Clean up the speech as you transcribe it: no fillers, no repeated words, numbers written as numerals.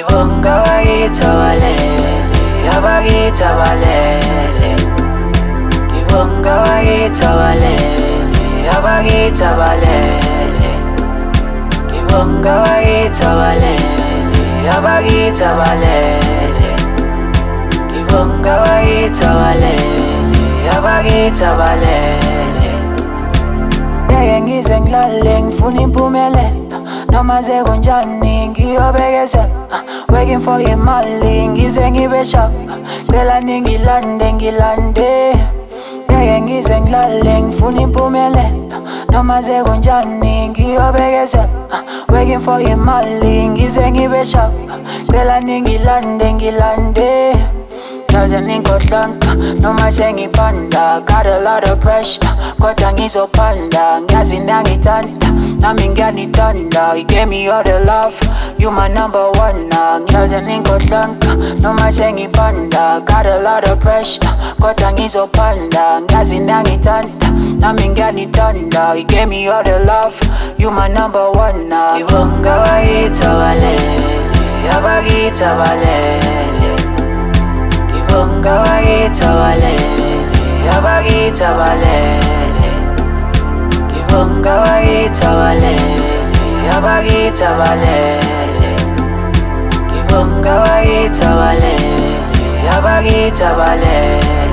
ngibonga bakithi abalele, abakithi abalele. Ngibonga bakithi abalele, abakithi abalele. Ngibonga bakithi abalele, abakithi abalele. Ngibonga bakithi abalele, abakithi abalele. Ngeke ngize ngilale ngifuna impumelelo, noma sekunjani ngiyobekeza. Working for imali ngize ngibe sharp, phela ningilande ngilande. Ngeke ngize ngilale ngifuna impumelelo, noma sekunjani ngiyobekeza. Working for imali ngize ngibe sharp, phela ningilande ngilande. Doesn't ingodlanka noma sengipanda, got a lot of pressure kodwa ngizopanda. Ngiyazi nangithanda nami ngiyanithanda, you gave me all the love, you my number one. Doesn't ingodlanka noma sengipanda, got a lot of pressure kodwa ngizopanda. Ngiyazi nangithanda nami ngiyanithanda, you gave me all the love, you my number one. Ngibonga bakithi abalele, abakithi abalele. Ngibonga bakithi abalele, abakithi abalele. Ngibonga bakithi abalele, abakithi abalele. Ngibonga bakithi abalele, abakithi abalele.